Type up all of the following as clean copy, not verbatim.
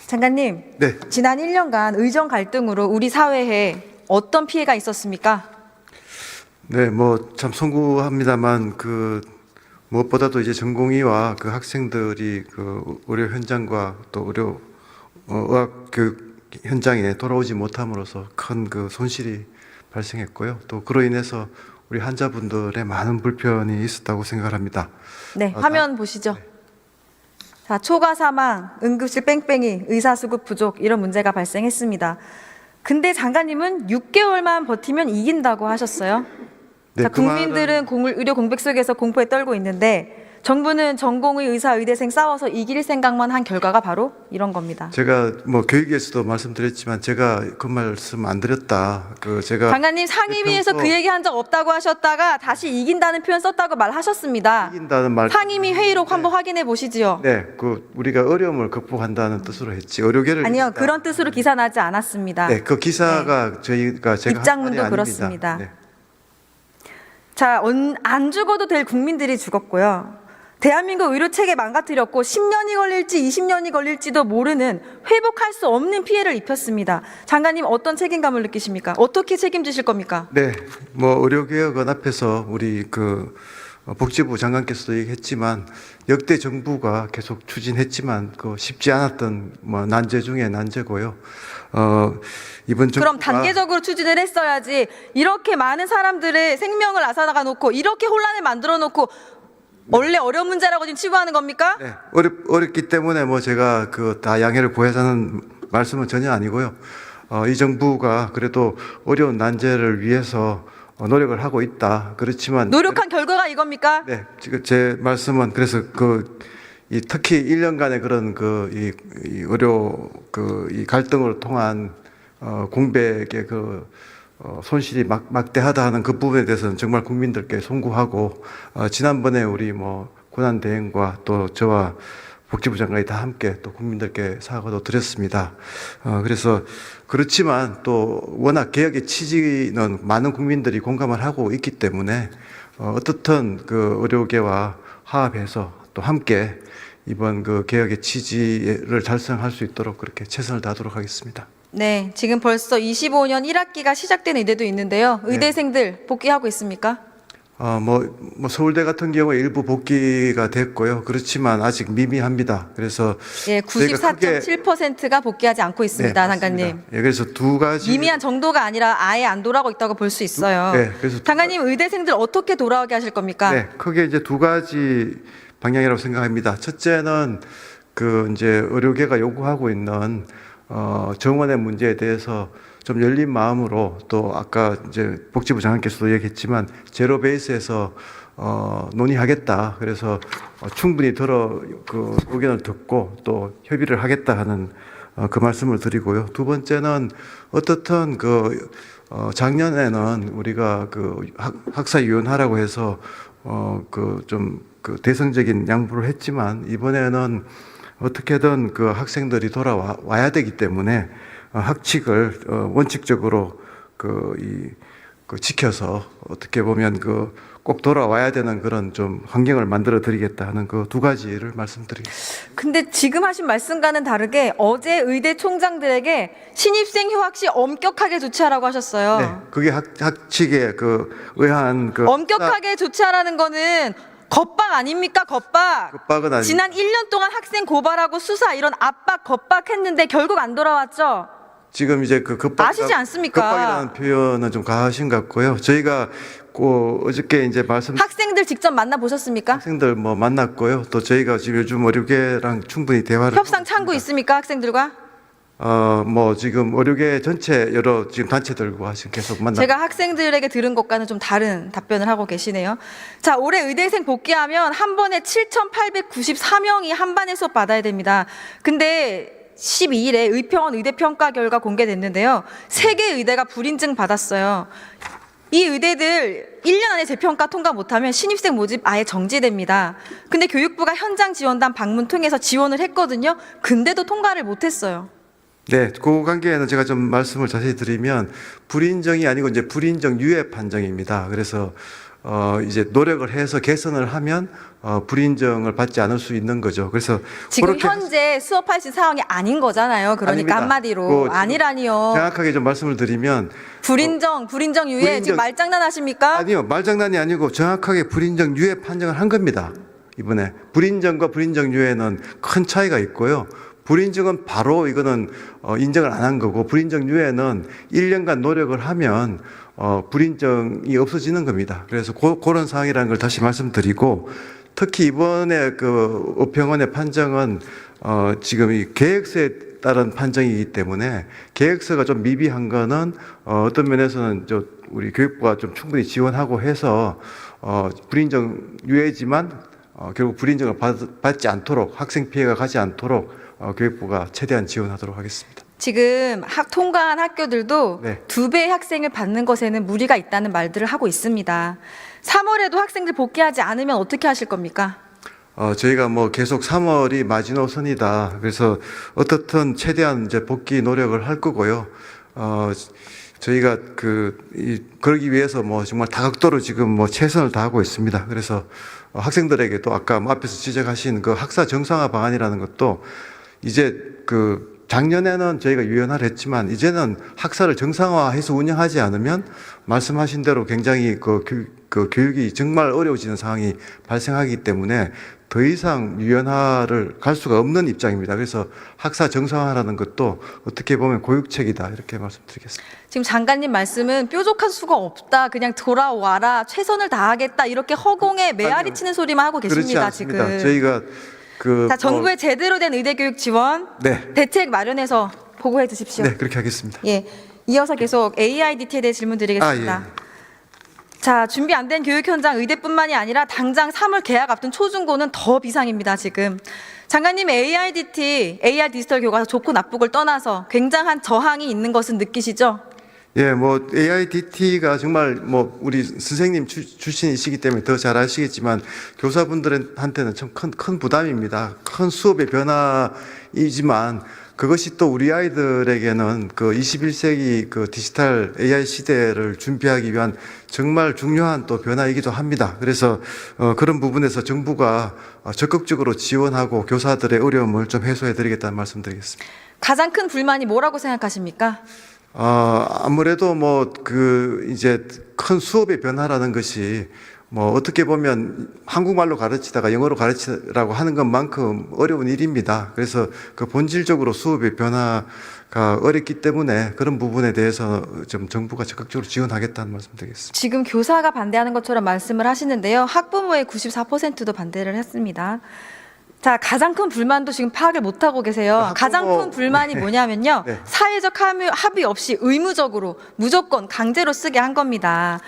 장관님, 네. 지난 1년간 의정 갈등으로 우리 사회에 어떤 피해가 있었습니까? 네, 뭐 참 송구합니다만 그 무엇보다도 이제 전공의와 그 학생들이 그 의료 현장과 또 의료 의학 교육 현장에 돌아오지 못함으로써 큰 그 손실이 발생했고요. 또 그로 인해서 우리 환자분들의 많은 불편이 있었다고 생각합니다. 네, 화면 보시죠. 자, 초과 사망, 응급실 뺑뺑이, 의사수급 부족 이런 문제가 발생했습니다. 근데 장관님은 6개월만 버티면 이긴다고 하셨어요. 네, 자, 그 국민들은 의료 공백 속에서 공포에 떨고 있는데 정부는 전공의 의사, 의대생 싸워서 이길 생각만 한 결과가 바로 이런 겁니다. 제가 뭐 교육에서도 말씀드렸지만 제가 그 말씀 안 드렸다. 그 제가 장관님 상임위에서 그 얘기 한 적 없다고 하셨다가 다시 이긴다는 표현 썼다고 말하셨습니다. 이긴다는 말 상임위 회의록 한번 확인해 보시지요. 네, 그 우리가 어려움을 극복한다는 뜻으로 했지 의료계를 아니요, 이긴다. 그런 뜻으로 기사 나지 않았습니다. 네, 그 기사가 제가 입장문도 한 말이 그렇습니다. 아닙니다. 네. 자, 안 죽어도 될 국민들이 죽었고요. 대한민국 의료 체계 망가뜨렸고 10년이 걸릴지 20년이 걸릴지도 모르는 회복할 수 없는 피해를 입혔습니다. 장관님 어떤 책임감을 느끼십니까? 어떻게 책임지실 겁니까? 네, 뭐 의료개혁은 앞에서 우리 그 복지부 장관께서도 얘기했지만 역대 정부가 계속 추진했지만 그 쉽지 않았던 뭐 난제 중에 난제고요. 이번 정부가 그럼 단계적으로 추진을 했어야지 이렇게 많은 사람들의 생명을 앗아나가 놓고 이렇게 혼란을 만들어 놓고 원래 어려운 문제라고 지금 치부하는 겁니까? 네, 어렵기 때문에 뭐 제가 그 다 양해를 구해서는 말씀은 전혀 아니고요. 이 정부가 그래도 어려운 난제를 위해서 노력을 하고 있다. 그렇지만 노력한 결과가 이겁니까? 네, 지금 제 말씀은 그래서 이 특히 1년간의 그런 이 의료 이 갈등을 통한 공백의 손실이 막대하다 하는 그 부분에 대해서는 정말 국민들께 송구하고 지난번에 우리 뭐 고난 대행과 또 저와 복지부 장관이 다 함께 또 국민들께 사과도 드렸습니다. 그래서 그렇지만 또 워낙 개혁의 취지는 많은 국민들이 공감을 하고 있기 때문에 어떻든 그 의료계와 화합해서 또 함께 이번 그 개혁의 취지를 달성할 수 있도록 그렇게 최선을 다하도록 하겠습니다. 네, 지금 벌써 25년 1학기가 시작된 의대도 있는데요. 의대생들 복귀하고 있습니까? 뭐 서울대 같은 경우에 일부 복귀가 됐고요. 그렇지만 아직 미미합니다. 그래서 예, 94.7%가 복귀하지 않고 있습니다, 네, 장관님. 예, 그래서 두 가지 미미한 정도가 아니라 아예 안 돌아오고 있다고 볼 수 있어요. 네, 그래서 장관님 의대생들 어떻게 돌아오게 하실 겁니까? 네, 크게 이제 두 가지 방향이라고 생각합니다. 첫째는 그 이제 의료계가 요구하고 있는 정원의 문제에 대해서 좀 열린 마음으로 또 아까 이제 복지부 장관께서도 얘기했지만 제로 베이스에서 논의하겠다. 그래서 충분히 그 의견을 듣고 또 협의를 하겠다 하는 그 말씀을 드리고요. 두 번째는 어떻든 작년에는 우리가 학사위원회라고 해서 그 대승적인 양보를 했지만 이번에는 어떻게든 그 학생들이 돌아와야 되기 때문에 학칙을 원칙적으로 지켜서 어떻게 보면 꼭 돌아와야 되는 그런 좀 환경을 만들어 드리겠다 하는 그 두 가지를 말씀드리겠습니다. 근데 지금 하신 말씀과는 다르게 어제 의대 총장들에게 신입생 휴학 시 엄격하게 조치하라고 하셨어요. 네, 그게 학칙에 의한 엄격하게 조치하라는 거는 겁박 아닙니까? 겁박. 겁박은 아닙니다. 지난 1년 동안 학생 고발하고 수사 이런 압박, 겁박했는데 결국 안 돌아왔죠? 지금 이제 아시지 않습니까? 겁박이라는 표현은 좀 과하신 것 같고요. 저희가 어저께 이제 학생들 직접 만나 보셨습니까? 학생들 뭐 만났고요. 또 저희가 지금 요즘 의료계랑 충분히 대화를 협상 창구 있습니까? 학생들과? 뭐 지금 의료계 전체 여러 지금 단체들과 지금 계속 제가 학생들에게 들은 것과는 좀 다른 답변을 하고 계시네요. 자, 올해 의대생 복귀하면 한 번에 7,894명이 한 반에 수업 받아야 됩니다. 근데 12일에 의평원 의대평가 결과 공개됐는데요. 3개 의대가 불인증 받았어요. 이 의대들 1년 안에 재평가 통과 못하면 신입생 모집 아예 정지됩니다. 근데 교육부가 현장 지원단 방문 통해서 지원을 했거든요. 근데도 통과를 못했어요. 네, 그 관계에는 제가 좀 말씀을 자세히 드리면 불인정이 아니고 이제 불인정 유예 판정입니다. 그래서 이제 노력을 해서 개선을 하면 불인정을 받지 않을 수 있는 거죠. 그래서 지금 그렇게 현재 수업할 수 있는 상황이 아닌 거잖아요. 그러니까 아닙니다. 한마디로 아니라니요. 정확하게 좀 말씀을 드리면 불인정 유예 지금 말장난하십니까? 아니요, 말장난이 아니고 정확하게 불인정 유예 판정을 한 겁니다. 이번에 불인정과 불인정 유예는 큰 차이가 있고요. 불인정은 바로 이거는 인정을 안 한 거고, 불인정 유예는 1년간 노력을 하면 불인정이 없어지는 겁니다. 그래서 그런 사항이라는 걸 다시 말씀드리고, 특히 이번에 그 의평원의 판정은 지금 이 계획서에 따른 판정이기 때문에 계획서가 좀 미비한 거는 어떤 면에서는 우리 교육부가 좀 충분히 지원하고 해서 불인정 유예지만 결국 불인정을 받지 않도록, 학생 피해가 가지 않도록 교육부가 최대한 지원하도록 하겠습니다. 지금 통과한 학교들도 네. 2배의 학생을 받는 것에는 무리가 있다는 말들을 하고 있습니다. 3월에도 학생들 복귀하지 않으면 어떻게 하실 겁니까? 저희가 뭐 계속 3월이 마지노선이다. 그래서 어떻든 최대한 이제 복귀 노력을 할 거고요. 저희가 그러기 위해서 뭐 정말 다각도로 지금 뭐 최선을 다하고 있습니다. 그래서 학생들에게도 아까 뭐 앞에서 지적하신 그 학사 정상화 방안이라는 것도 이제 작년에는 저희가 유연화를 했지만 이제는 학사를 정상화해서 운영하지 않으면 말씀하신 대로 굉장히 교육이 정말 어려워지는 상황이 발생하기 때문에 더 이상 유연화를 갈 수가 없는 입장입니다. 그래서 학사 정상화라는 것도 어떻게 보면 고육책이다 이렇게 말씀드리겠습니다. 지금 장관님 말씀은 뾰족한 수가 없다. 그냥 돌아와라. 최선을 다하겠다. 이렇게 허공에 메아리 치는 소리만 하고 계십니다. 그렇지 않습니다. 지금. 저희가 자, 정부의 제대로 된 의대교육 지원 네. 대책 마련해서 보고해 주십시오. 네, 그렇게 하겠습니다. 예, 이어서 계속 AIDT에 대해 질문 드리겠습니다. 예. 자, 준비 안 된 교육 현장 의대뿐만이 아니라 당장 3월 개학 앞둔 초중고는 더 비상입니다, 지금. 장관님, AIDT, AI 디지털 교과서 좋고 나쁘고를 떠나서 굉장한 저항이 있는 것은 느끼시죠? 예, 뭐 AIDT가 정말 뭐 우리 선생님 출신이시기 때문에 더 잘 아시겠지만 교사분들한테는 참 큰 부담입니다. 큰 수업의 변화이지만 그것이 또 우리 아이들에게는 그 21세기 그 디지털 AI 시대를 준비하기 위한 정말 중요한 또 변화이기도 합니다. 그래서 그런 부분에서 정부가 적극적으로 지원하고 교사들의 어려움을 좀 해소해 드리겠다는 말씀드리겠습니다. 가장 큰 불만이 뭐라고 생각하십니까? 아무래도 이제 큰 수업의 변화라는 것이 뭐 어떻게 보면 한국말로 가르치다가 영어로 가르치라고 하는 것만큼 어려운 일입니다. 그래서 그 본질적으로 수업의 변화가 어렵기 때문에 그런 부분에 대해서 좀 정부가 적극적으로 지원하겠다는 말씀드리겠습니다. 지금 교사가 반대하는 것처럼 말씀을 하시는데요. 학부모의 94%도 반대를 했습니다. 자, 가장 큰 불만도 지금 파악을 못하고 계세요. 가장 큰 불만이 뭐냐면요. 네. 사회적 합의 없이 의무적으로 무조건 강제로 쓰게 한 겁니다.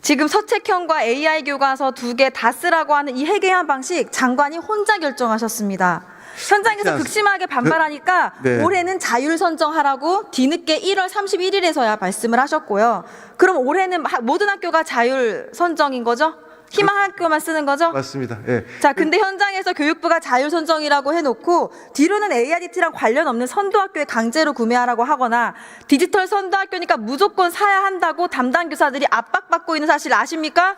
지금 서책형과 AI 교과서 2개 다 쓰라고 하는 이 해계한 방식 장관이 혼자 결정하셨습니다. 현장에서 극심하게 반발하니까 네. 올해는 자율 선정하라고 뒤늦게 1월 31일에서야 말씀을 하셨고요. 그럼 올해는 모든 학교가 자율 선정인 거죠? 희망 학교만 쓰는 거죠? 맞습니다. 예. 자, 근데 현장에서 교육부가 자율 선정이라고 해놓고 뒤로는 AIDT랑 관련 없는 선도학교에 강제로 구매하라고 하거나 디지털 선도학교니까 무조건 사야 한다고 담당 교사들이 압박받고 있는 사실 아십니까?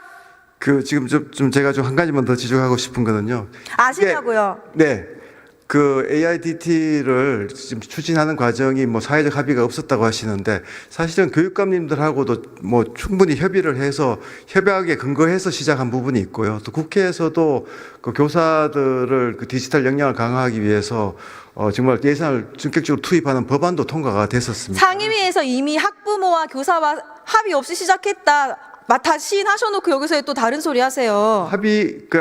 지금 좀 제가 좀 한 가지만 더 지적하고 싶은 거는요. 아시냐고요? 네. 그 AIDT를 지금 추진하는 과정이 뭐 사회적 합의가 없었다고 하시는데 사실은 교육감님들하고도 뭐 충분히 협의를 해서 협약에 근거해서 시작한 부분이 있고요. 또 국회에서도 그 교사들을 그 디지털 역량을 강화하기 위해서 정말 예산을 전격적으로 투입하는 법안도 통과가 됐었습니다. 상임위에서 이미 학부모와 교사와 합의 없이 시작했다. 다 시인하셔놓고 여기서 또 다른 소리 하세요.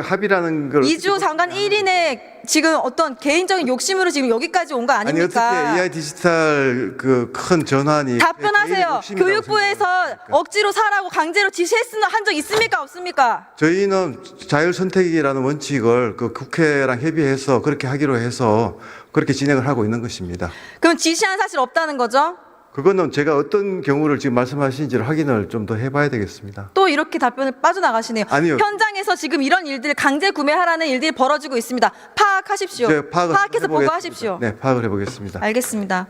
합의라는 걸 이주호 장관 1인의 지금 어떤 개인적인 욕심으로 지금 여기까지 온 거 아니 아닙니까? 어떻게 AI 디지털 그 큰 전환이 답변하세요. 교육부에서 억지로 사라고 강제로 지시했는 한 적 있습니까? 없습니까? 저희는 자율 선택이라는 원칙을 그 국회랑 협의해서 그렇게 하기로 해서 그렇게 진행을 하고 있는 것입니다. 그럼 지시한 사실 없다는 거죠? 그거는 제가 어떤 경우를 지금 말씀하시는지를 확인을 좀 더 해봐야 되겠습니다. 또 이렇게 답변을 빠져나가시네요. 아니요. 현장에서 지금 이런 일들 강제 구매하라는 일들이 벌어지고 있습니다. 파악하십시오. 제가 파악해서 보고하십시오. 네, 파악을 해보겠습니다. 알겠습니다.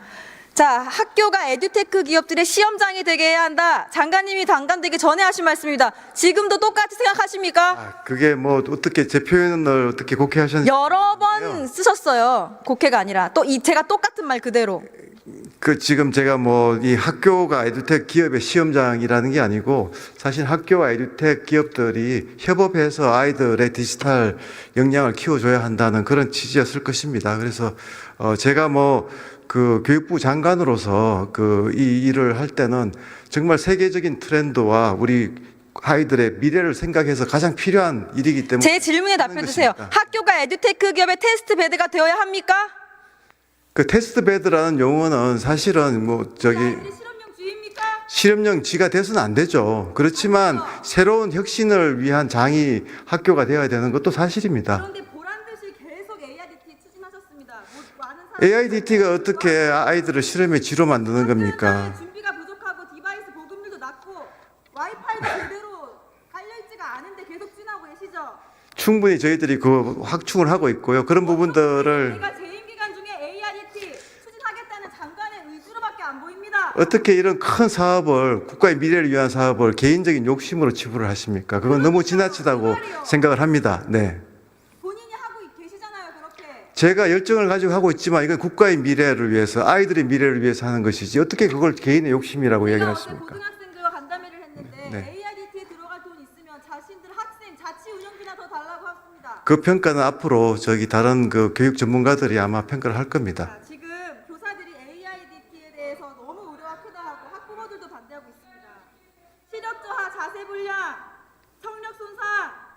자, 학교가 에듀테크 기업들의 시험장이 되게 해야 한다. 장관님이 당관되기 전에 하신 말씀입니다. 지금도 똑같이 생각하십니까? 그게 뭐 어떻게 제 표현을 어떻게 곡해 하셨는지 여러 번 쓰셨어요. 곡해가 아니라 또 제가 똑같은 말 그대로. 그 지금 제가 뭐 이 학교가 에듀텍 기업의 시험장이라는 게 아니고 사실 학교와 에듀텍 기업들이 협업해서 아이들의 디지털 역량을 키워줘야 한다는 그런 취지였을 것입니다. 그래서 제가 뭐 그 교육부 장관으로서 그 이 일을 할 때는 정말 세계적인 트렌드와 우리 아이들의 미래를 생각해서 가장 필요한 일이기 때문에 제 질문에 하는 답해 주세요. 것입니다. 학교가 에듀테크 기업의 테스트 베드가 되어야 합니까? 그 테스트 베드라는 용어는 사실은 뭐 저기 실험용 주입니까? 실험용지가 돼서는 안 되죠. 그렇지만 새로운 혁신을 위한 장이 학교가 되어야 되는 것도 사실입니다. 그런데 보란 듯이 계속 AIDT 추진하셨습니다. 많은 AIDT가 어떻게 아이들을 실험의 쥐로 만드는 겁니까? 준비가 부족하고 디바이스 보급률도 낮고 와이파이도 제대로 달려있지가 않은데 계속 추진하고 계시죠? 충분히 저희들이 그 확충을 하고 있고요. 그런 부분들을 제가 재임 기간 중에 AIDT 추진하겠다는 장관의 의지로밖에 안 보입니다. 어떻게 이런 큰 사업을 국가의 미래를 위한 사업을 개인적인 욕심으로 지불을 하십니까? 그건 너무 지나치다고 생각을 합니다. 네. 본인이 하고 계시잖아요, 그렇게. 제가 열정을 가지고 하고 있지만 이건 국가의 미래를 위해서 아이들의 미래를 위해서 하는 것이지 어떻게 그걸 개인의 욕심이라고 얘기를 제가 어제 하십니까? 고등학생들과 간담회를 했는데 네. AIDT에 들어갈 돈 있으면 자신들 학생 자치 운영비나 더 달라고 했습니다. 그 평가는 앞으로 저기 다른 그 교육 전문가들이 아마 평가를 할 겁니다. 자, 지금 교사들이 AIDT에 대해서 너무 우려가 크다 하고 학부모들도 반대하고 있습니다. 시력 저하, 자세 불량, 청력 손상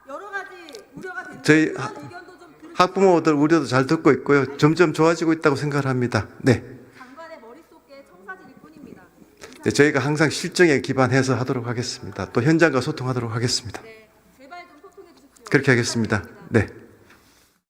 여러 가지 우려가 되는데 저희 그런 의견도 좀 들으시고 학부모들 우려도 잘 듣고 있고요. 점점 좋아지고 있다고 생각을 합니다. 네. 장관의 머릿속에 청사진일 뿐입니다. 네, 저희가 항상 실정에 기반해서 하도록 하겠습니다. 또 현장과 소통하도록 하겠습니다. 네, 제발 좀 소통해 주십시오. 그렇게 하겠습니다. 네.